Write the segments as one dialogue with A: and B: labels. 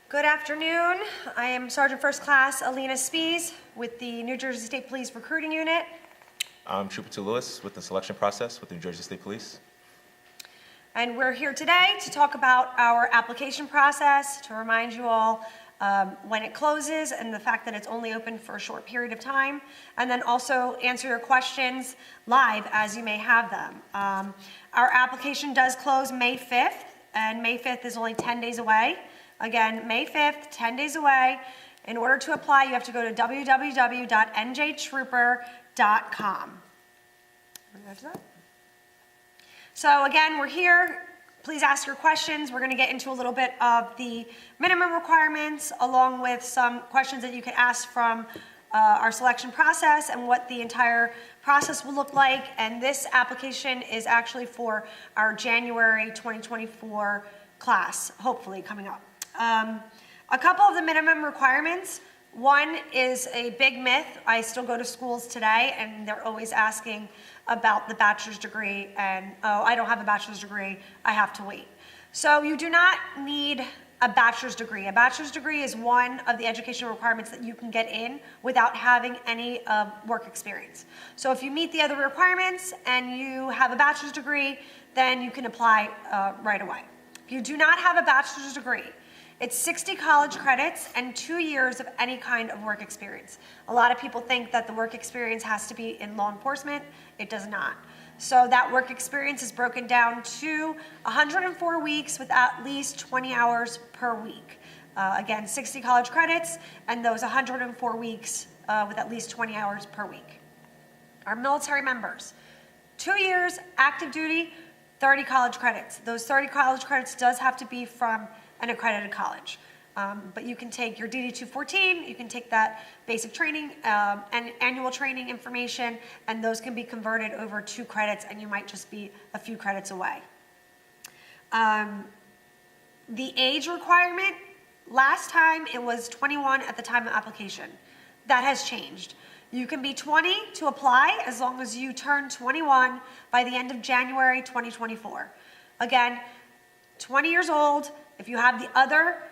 A: Good afternoon. I am Sergeant First Class Alina Spies with the New Jersey State Police Recruiting Unit.
B: I'm Trooper 2 Lewis with the selection process with the New Jersey State Police.
A: And we're here today to talk about our application process, to remind you all when it closes and the fact that it's only open for a short period of time, and then also answer your questions live as you may have them. Our application does close May 5th, and May 5th is only 10 days away. Again, May 5th, 10 days away. In order to apply, you have to go to www.njtrooper.com. So again, we're here. Please ask your questions. We're going to get into a little bit of the minimum requirements, along with some questions that you can ask from our selection process and what the entire process will look like. And this application is actually for our January 2024 class, hopefully coming up. A couple of the minimum requirements. One is a big myth. I still go to schools today and they're always asking about the bachelor's degree and, oh, I don't have a bachelor's degree, I have to wait. So you do not need a bachelor's degree. A bachelor's degree is one of the educational requirements that you can get in without having any work experience. So if you meet the other requirements and you have a bachelor's degree, then you can apply right away. If you do not have a bachelor's degree, it's 60 college credits and 2 years of any kind of work experience. A lot of people think that the work experience has to be in law enforcement. It does not. So that work experience is broken down to 104 weeks with at least 20 hours per week. Again, 60 college credits and those 104 weeks with at least 20 hours per week. Our military members, 2 years active duty, 30 college credits. Those 30 college credits does have to be from an accredited college. But you can take your DD 214, you can take that basic training and annual training information, and those can be converted over 2 credits, and you might just be a few credits away. The age requirement, last time it was 21 at the time of application. That has changed. You can be 20 to apply as long as you turn 21 by the end of January 2024. Again, 20 years old. If you have the other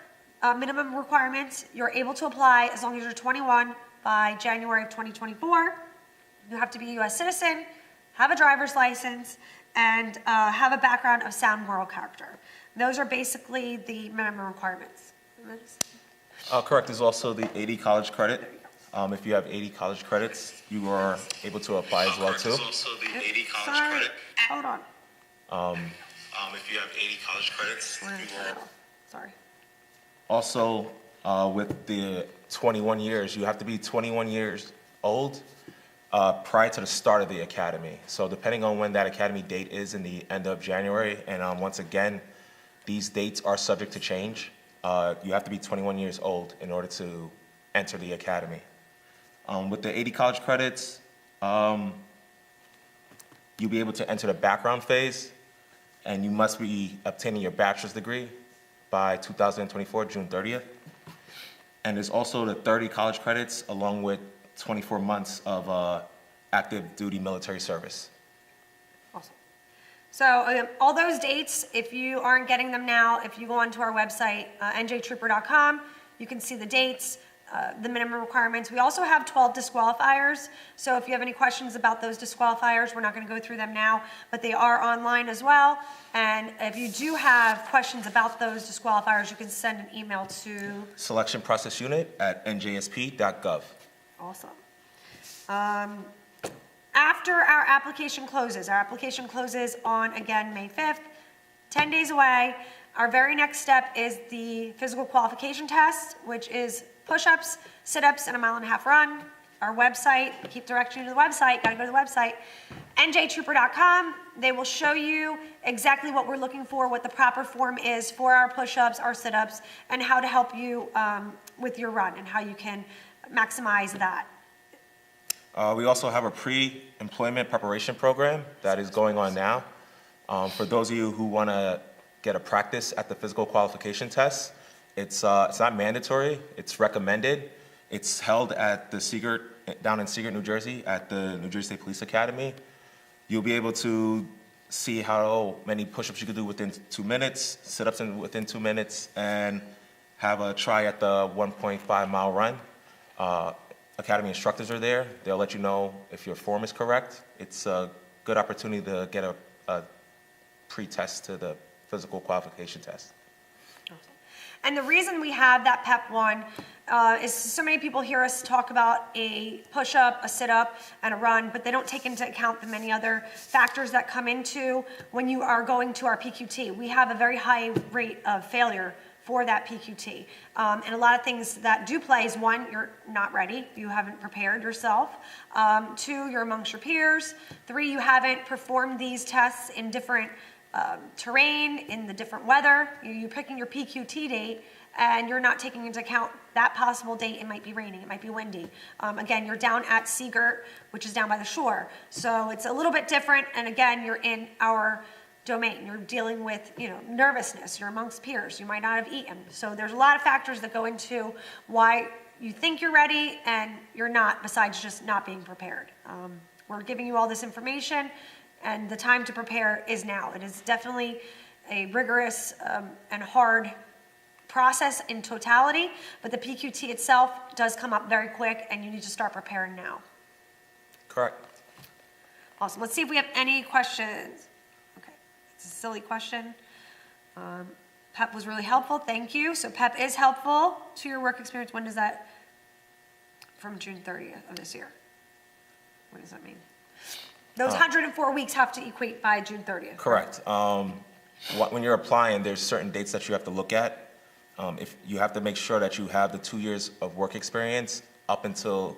A: minimum requirements, you're able to apply as long as you're 21 by January of 2024. You have to be a U.S. citizen, have a driver's license, and have a background of sound moral character. Those are basically the minimum requirements.
B: Correct. There's also the 80 college credit. If you have 80 college credits, you are able to apply as well too.
C: There's also the 80 college credit.
A: Hold on.
C: If you have 80 college credits, you will.
A: Sorry.
B: Also, with the 21 years, you have to be 21 years old prior to the start of the academy. So depending on when that academy date is in the end of January, and once again, these dates are subject to change. You have to be 21 years old in order to enter the academy. With the 80 college credits, you'll be able to enter the background phase, and you must be obtaining your bachelor's degree by 2024, June 30th. And there's also the 30 college credits along with 24 months of active duty military service.
A: Awesome. So all those dates, if you aren't getting them now, if you go onto our website, njtrooper.com, you can see the dates, the minimum requirements. We also have 12 disqualifiers. So if you have any questions about those disqualifiers, we're not going to go through them now, but they are online as well. And if you do have questions about those disqualifiers, you can send an email to
B: Selection Process Unit at njsp.gov.
A: Awesome. After our application closes on, again, May 5th, 10 days away. Our very next step is the physical qualification test, which is push-ups, sit-ups, and a 1.5 mile run. Our website, keep directing you to the website, gotta go to the website, njtrooper.com. They will show you exactly what we're looking for, what the proper form is for our push-ups, our sit-ups, and how to help you with your run and how you can maximize that.
B: We also have a pre-employment preparation program that is going on now. For those of you who wanna get a practice at the physical qualification test, it's not mandatory, it's recommended. It's held at the down in Seagirt, New Jersey, at the New Jersey State Police Academy. You'll be able to see how many push-ups you can do within 2 minutes, sit-ups within 2 minutes, and have a try at the 1.5 mile run. Academy instructors are there. They'll let you know if your form is correct. It's a good opportunity to get a pre-test to the physical qualification test.
A: And the reason we have that PEP 1 is so many people hear us talk about a push-up, a sit-up, and a run, but they don't take into account the many other factors that come into when you are going to our PQT. We have a very high rate of failure for that PQT. And a lot of things that do play is, one, you're not ready, you haven't prepared yourself. Two, you're amongst your peers. Three, you haven't performed these tests in different terrain, in the different weather. You're picking your PQT date and you're not taking into account that possible date. It might be raining, it might be windy. Again, you're down at Seagirt, which is down by the shore. So it's a little bit different, and again, you're in our domain. You're dealing with, nervousness, you're amongst peers, you might not have eaten. So there's a lot of factors that go into why you think you're ready and you're not, besides just not being prepared. We're giving you all this information, and the time to prepare is now. It is definitely a rigorous and hard process in totality, but the PQT itself does come up very quick, and you need to start preparing now.
B: Correct.
A: Awesome. Let's see if we have any questions. Okay, it's a silly question. PEP was really helpful. Thank you. So PEP is helpful to your work experience. When does that? From June 30th of this year. What does that mean? Those 104 weeks have to equate by June 30th.
B: Correct. When you're applying, there's certain dates that you have to look at. If you have to make sure that you have the 2 years of work experience up until,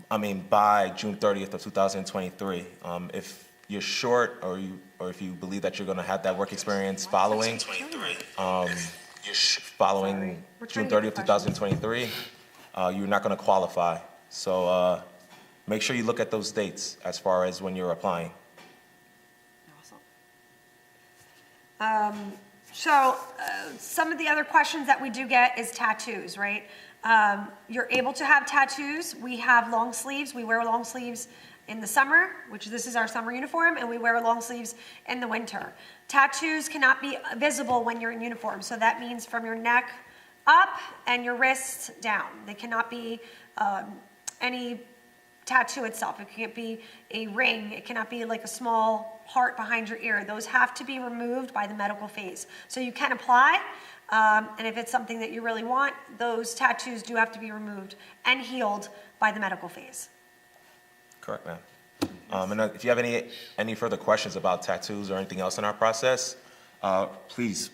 B: by June 30th of 2023. If you're short, or if you believe that you're going to have that work experience following June 30th, 2023, you're not going to qualify. So make sure you look at those dates as far as when you're applying.
A: Awesome. Some of the other questions that we do get is tattoos, right? You're able to have tattoos. We have long sleeves. We wear long sleeves in the summer, which this is our summer uniform, and we wear long sleeves in the winter. Tattoos cannot be visible when you're in uniform, so that means from your neck up and your wrists down. They cannot be any tattoo itself. It can't be a ring. It cannot be like a small heart behind your ear. Those have to be removed by the medical phase. So you can apply, and if it's something that you really want, those tattoos do have to be removed and healed by the medical phase.
B: Correct, ma'am. And if you have any further questions about tattoos or anything else in our process, please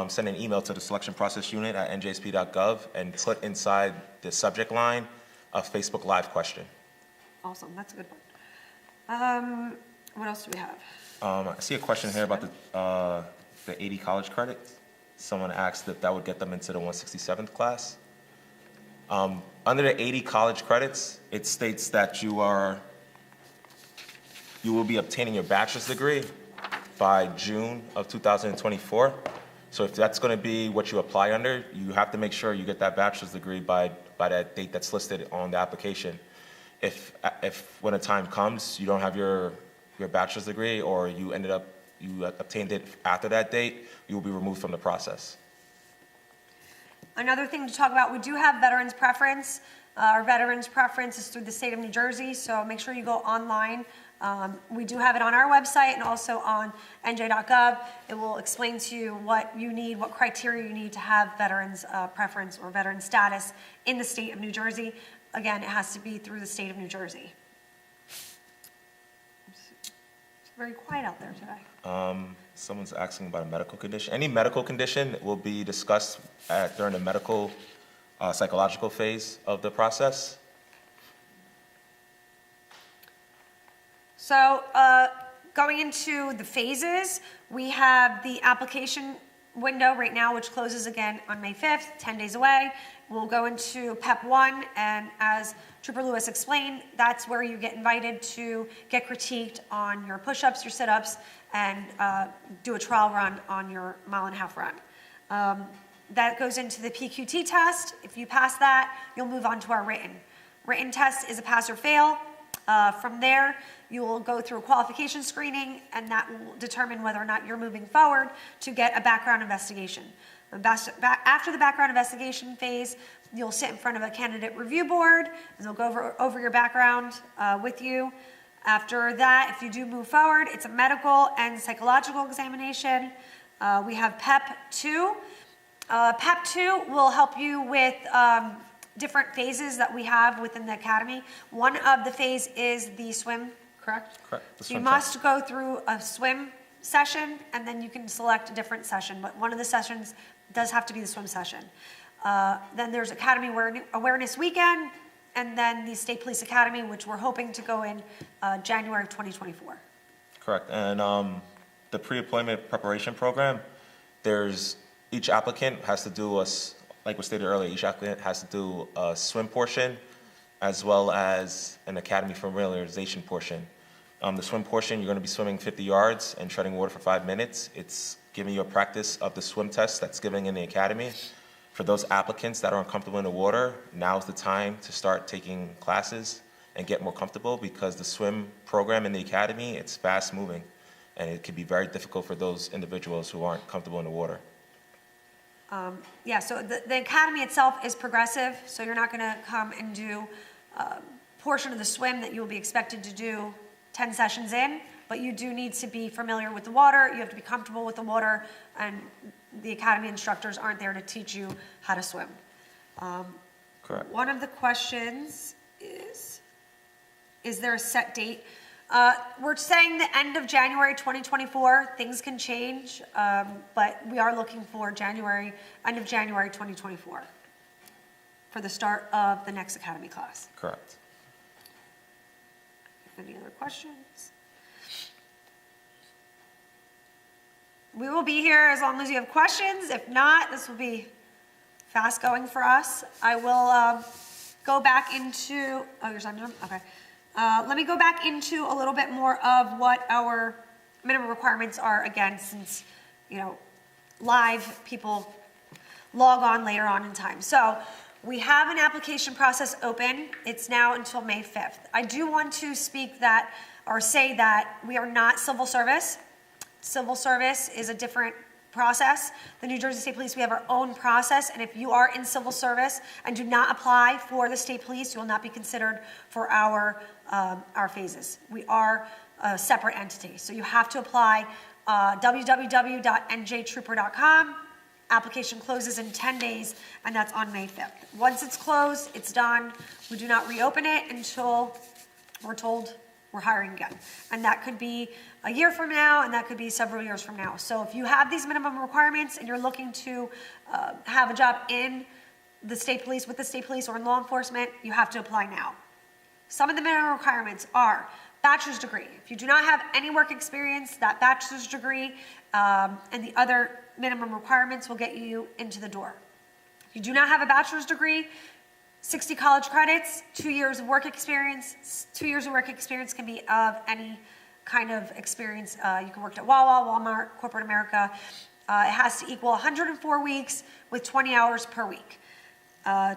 B: send an email to the selection process unit at njsp.gov and put inside the subject line a Facebook Live question.
A: Awesome, that's a good one. What else do we have?
B: I see a question here about the 80 college credits. Someone asked if that would get them into the 167th class. Under the 80 college credits, it states that you will be obtaining your bachelor's degree by June of 2024. So if that's going to be what you apply under, you have to make sure you get that bachelor's degree by that date that's listed on the application. If when a time comes you don't have your bachelor's degree, or you obtained it after that date, you will be removed from the process.
A: Another thing to talk about, we do have veterans preference. Our veterans preference is through the state of New Jersey, so make sure you go online. We do have it on our website and also on nj.gov. It will explain to you what you need, what criteria you need to have veterans preference or veteran status in the state of New Jersey. Again, it has to be through the state of New Jersey. It's very quiet out there today.
B: Someone's asking about a medical condition. Any medical condition will be discussed during the medical psychological phase of the process.
A: So going into the phases, we have the application window right now, which closes again on May 5th, 10 days away. We'll go into PEP 1, and as Trooper Lewis explained, that's where you get invited to get critiqued on your push-ups, your sit-ups, and do a trial run on your mile-and-a-half run. That goes into the PQT test. If you pass that, you'll move on to our written. Written test is a pass or fail. From there, you will go through a qualification screening, and that will determine whether or not you're moving forward to get a background investigation. After the background investigation phase, you'll sit in front of a candidate review board, and they'll go over your background with you. After that, if you do move forward, it's a medical and psychological examination. We have PEP 2. PEP 2 will help you with different phases that we have within the academy. One of the phase is the swim, correct?
B: Correct. The
A: So you
B: swim
A: must go through a swim session, and then you can select a different session, but one of the sessions does have to be the swim session. Then there's Academy Awareness Weekend, and then the State Police Academy, which we're hoping to go in January of 2024.
B: Correct. And the pre-employment preparation program, each applicant has to do like was stated earlier, each applicant has to do a swim portion as well as an academy familiarization portion. The swim portion, you're going to be swimming 50 yards and treading water for 5 minutes. It's giving you a practice of the swim test that's given in the academy. For those applicants that are uncomfortable in the water, now's the time to start taking classes and get more comfortable, because the swim program in the academy, it's fast moving, and it can be very difficult for those individuals who aren't comfortable in the water.
A: Yeah, so the academy itself is progressive, so you're not going to come and do a portion of the swim that you'll be expected to do 10 sessions in, but you do need to be familiar with the water, you have to be comfortable with the water, and the academy instructors aren't there to teach you how to swim.
B: Correct.
A: One of the questions is there a set date? We're saying the end of January 2024, things can change, but we are looking for end of January 2024 for the start of the next academy class.
B: Correct.
A: Any other questions? We will be here as long as you have questions. If not, this will be fast going for us. I will go back into, oh, you're signing up? Okay. Let me go back into a little bit more of what our minimum requirements are, again, since, live people log on later on in time. So we have an application process open. It's now until May 5th. I do want to say that we are not civil service. Civil service is a different process. The New Jersey State Police, we have our own process, and if you are in civil service and do not apply for the State Police, you will not be considered for our phases. We are a separate entity, so you have to apply www.njtrooper.com. Application closes in 10 days, and that's on May 5th. Once it's closed, it's done. We do not reopen it until we're told we're hiring again. And that could be a year from now, and that could be several years from now. So if you have these minimum requirements and you're looking to have a job in the state police, with the state police, or in law enforcement, you have to apply now. Some of the minimum requirements are bachelor's degree. If you do not have any work experience, that bachelor's degree and the other minimum requirements will get you into the door. If you do not have a bachelor's degree, 60 college credits, 2 years of work experience. 2 years of work experience can be of any kind of experience. You can work at Wawa, Walmart, corporate America. It has to equal 104 weeks with 20 hours per week.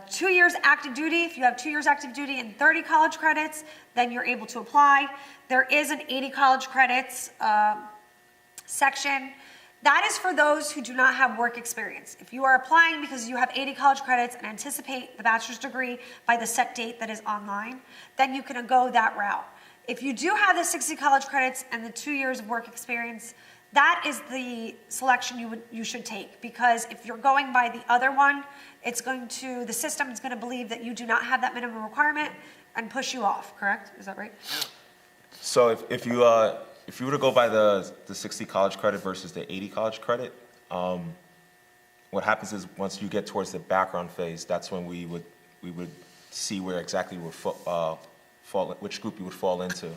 A: 2 years active duty. If you have 2 years active duty and 30 college credits, then you're able to apply. There is an 80 college credits section. That is for those who do not have work experience. If you are applying because you have 80 college credits and anticipate the bachelor's degree by the set date that is online, then you can go that route. If you do have the 60 college credits and the 2 years of work experience, that is the selection you should take, because if you're going by the other one, the system is going to believe that you do not have that minimum requirement and push you off, correct? Is that right?
B: So if you were to go by the 60 college credit versus the 80 college credit, what happens is once you get towards the background phase, that's when we would see where exactly which group you would fall into.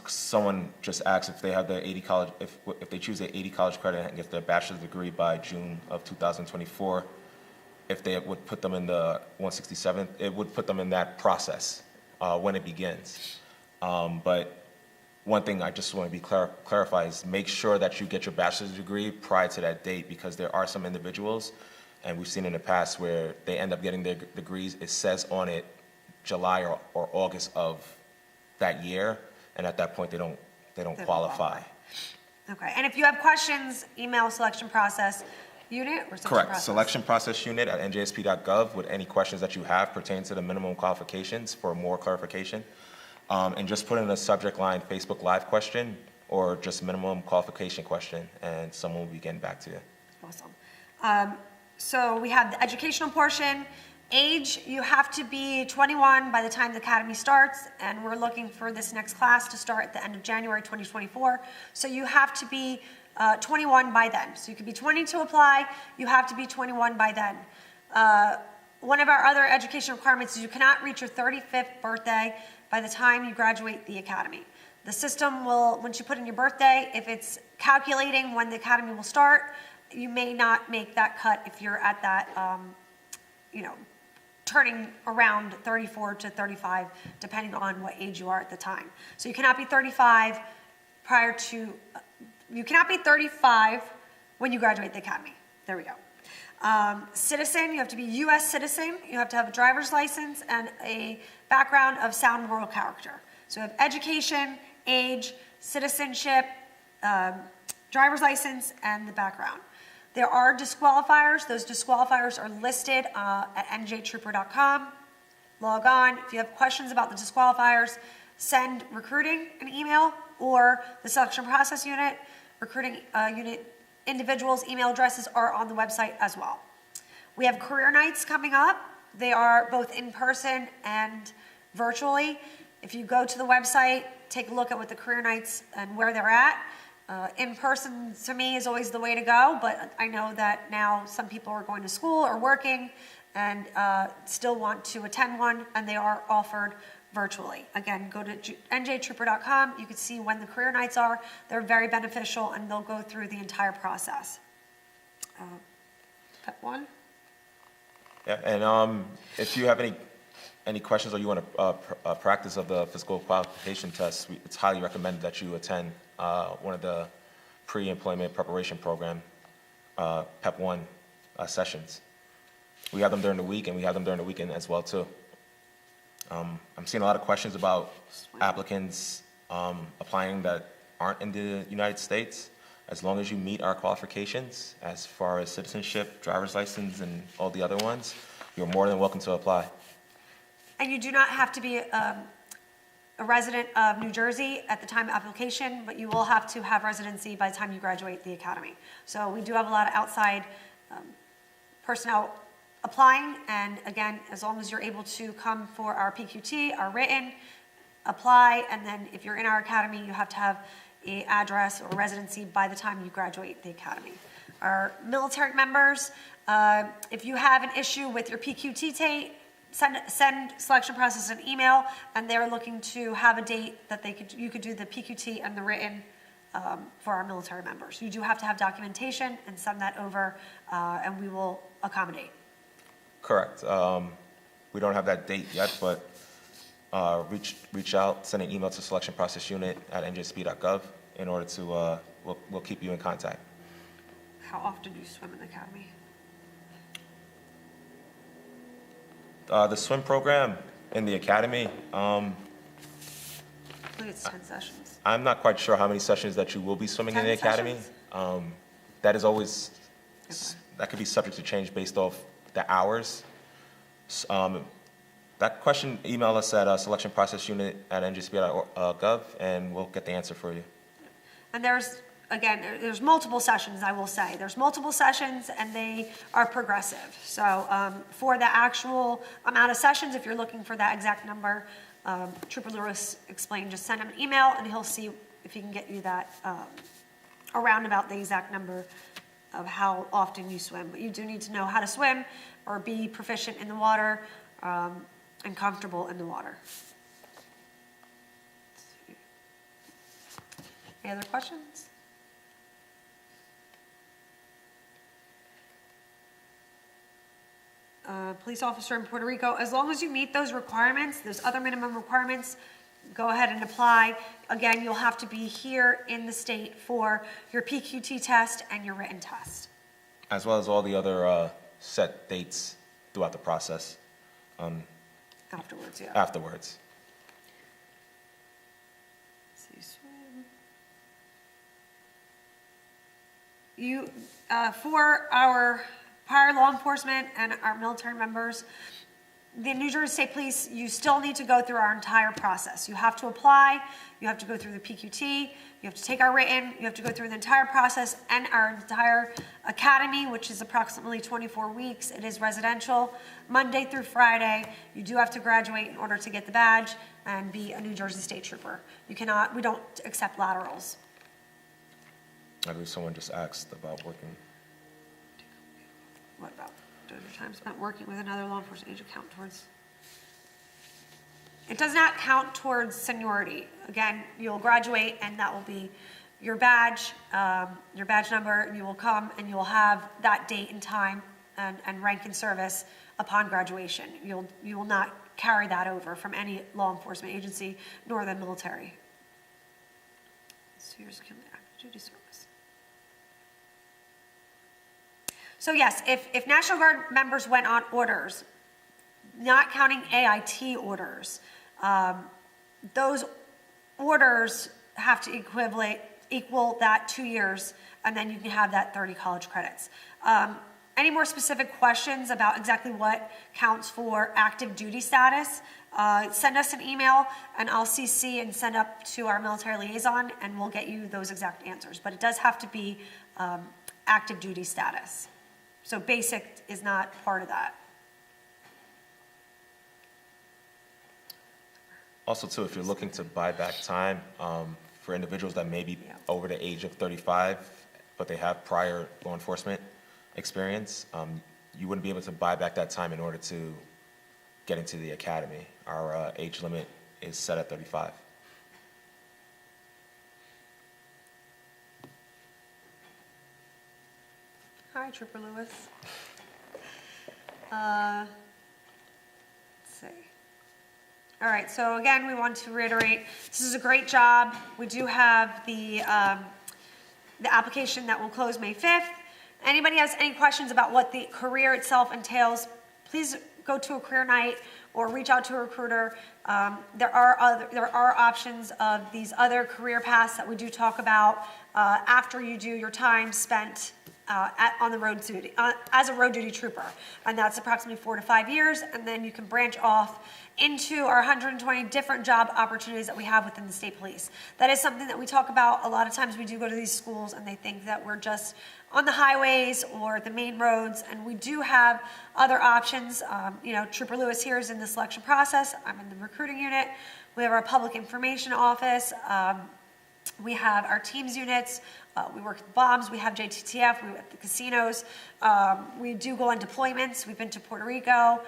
B: Someone just asked if they have the 80 college, if they choose the 80 college credit and get their bachelor's degree by June of 2024, if they would put them in the 167th, it would put them in that process when it begins. But one thing I just want to be clarify is make sure that you get your bachelor's degree prior to that date, because there are some individuals, and we've seen in the past, where they end up getting their degrees, it says on it July or August of that year, and at that point they don't qualify.
A: Okay, and if you have questions, email selection process. unit or selection
B: Correct.
A: process?
B: Selection process unit at njsp.gov with any questions that you have pertaining to the minimum qualifications for more clarification. And just put in the subject line Facebook Live question or just minimum qualification question, and someone will be getting back to you.
A: Awesome. So we have the educational portion. Age, you have to be 21 by the time the academy starts, and we're looking for this next class to start at the end of January 2024. So you have to be 21 by then. So you could be 20 to apply, you have to be 21 by then. One of our other education requirements is you cannot reach your 35th birthday by the time you graduate the academy. The system will, once you put in your birthday, if it's calculating when the academy will start, you may not make that cut if you're at that, turning around 34 to 35, depending on what age you are at the time. So you cannot be 35 you cannot be 35 when you graduate the academy. There we go. Citizen, you have to be U.S. citizen. You have to have a driver's license and a background of sound moral character. So you have education, age, citizenship, driver's license, and the background. There are disqualifiers. Those disqualifiers are listed at njtrooper.com. Log on. If you have questions about the disqualifiers, send recruiting an email or the selection process unit. Recruiting unit individuals' email addresses are on the website as well. We have career nights coming up. They are both in person and virtually. If you go to the website, take a look at what the career nights and where they're at. In person, to me, is always the way to go, but I know that now some people are going to school or working and still want to attend one, and they are offered virtually. Again, go to njtrooper.com. You can see when the career nights are. They're very beneficial, and they'll go through the entire process. Step one.
B: Yeah, and if you have any questions or you want a practice of the physical qualification test, it's highly recommended that you attend one of the pre-employment preparation program, PEP 1 sessions. We have them during the week, and we have them during the weekend as well, too. I'm seeing a lot of questions about applicants applying that aren't in the United States. As long as you meet our qualifications as far as citizenship, driver's license, and all the other ones, you're more than welcome to apply.
A: And you do not have to be a resident of New Jersey at the time of application, but you will have to have residency by the time you graduate the academy. So we do have a lot of outside personnel applying, and again, as long as you're able to come for our PQT, our written, apply, and then if you're in our academy, you have to have an address or residency by the time you graduate the academy. Our military members, if you have an issue with your PQT date, send selection process an email, and they're looking to have a date that you could do the PQT and the written for our military members. You do have to have documentation and send that over, and we will accommodate.
B: Correct. We don't have that date yet, but reach out, send an email to selection process unit at njsp.gov in order to, we'll keep you in contact.
A: How often do you swim in the academy?
B: The swim program in the academy,
A: I believe it's 10 sessions.
B: I'm not quite sure how many sessions that you will be swimming in the
A: 10
B: academy.
A: sessions?
B: That is always,
A: Okay.
B: that could be subject to change based off the hours. That question, email us at selection process unit at njsp.gov, and we'll get the answer for you.
A: And there's multiple sessions, I will say. There's multiple sessions, and they are progressive. So for the actual amount of sessions, if you're looking for that exact number, Trooper Lewis explained, just send him an email, and he'll see if he can get you that around about the exact number of how often you swim. But you do need to know how to swim or be proficient in the water and comfortable in the water. Any other questions? Police officer in Puerto Rico, as long as you meet those requirements, those other minimum requirements, go ahead and apply. Again, you'll have to be here in the state for your PQT test and your written test.
B: As well as all the other set dates throughout the process.
A: Afterwards, yeah.
B: Afterwards.
A: So you swim. For our prior law enforcement and our military members, the New Jersey State Police, you still need to go through our entire process. You have to apply, you have to go through the PQT, you have to take our written, you have to go through the entire process and our entire academy, which is approximately 24 weeks. It is residential, Monday through Friday. You do have to graduate in order to get the badge and be a New Jersey State Trooper. We don't accept laterals.
B: I believe someone just asked about working.
A: What about, does your time spent working with another law enforcement agent count towards? It does not count towards seniority. Again, you'll graduate and that will be your badge number, and you will come and you will have that date and time and rank in service upon graduation. You will not carry that over from any law enforcement agency nor the military. So here's active duty service. So yes, if National Guard members went on orders, not counting AIT orders, those orders have to equal that 2 years, and then you can have that 30 college credits. Any more specific questions about exactly what counts for active duty status, send us an email, and I'll CC and send up to our military liaison, and we'll get you those exact answers. But it does have to be active duty status. So basic is not part of that.
B: Also, too, if you're looking to buy back time, for individuals that may be over the age of 35, but they have prior law enforcement experience, you wouldn't be able to buy back that time in order to get into the academy. Our age limit is set at 35.
A: Hi, Trooper Lewis. Let's see. All right, so again, we want to reiterate, this is a great job. We do have the application that will close May 5th. Anybody has any questions about what the career itself entails, please go to a career night or reach out to a recruiter. There are options of these other career paths that we do talk about after you do your time spent on the road duty, as a road duty trooper, and that's approximately 4 to 5 years, and then you can branch off into our 120 different job opportunities that we have within the state police. That is something that we talk about. A lot of times we do go to these schools and they think that we're just on the highways or the main roads, and we do have other options. Trooper Lewis here is in the selection process. I'm in the recruiting unit. We have our public information office. We have our teams units. We work with bombs. We have JTTF. We work at the casinos. We do go on deployments. We've been to Puerto Rico.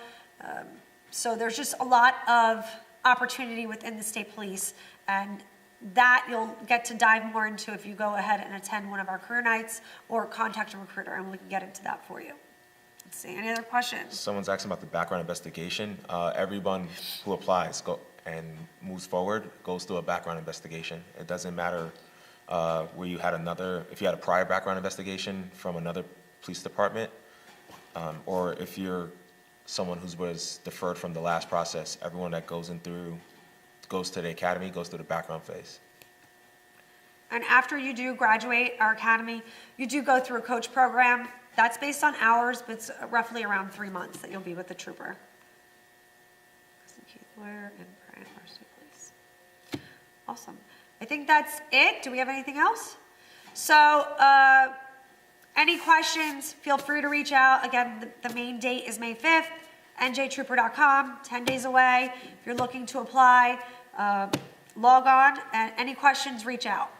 A: So there's just a lot of opportunity within the state police, and that you'll get to dive more into if you go ahead and attend one of our career nights or contact a recruiter, and we can get into that for you. Let's see, any other questions?
B: Someone's asking about the background investigation. Everyone who applies and moves forward goes through a background investigation. It doesn't matter where you had if you had a prior background investigation from another police department, or if you're someone who was deferred from the last process. Everyone that goes to the academy goes through the background phase.
A: And after you do graduate our academy, you do go through a coach program. That's based on hours, but it's roughly around 3 months that you'll be with the trooper. Lawyer and Brian Varsity Police. Awesome. I think that's it. Do we have anything else? So, any questions, feel free to reach out. Again, the main date is May 5th, njtrooper.com, 10 days away. If you're looking to apply, log on, and any questions, reach out.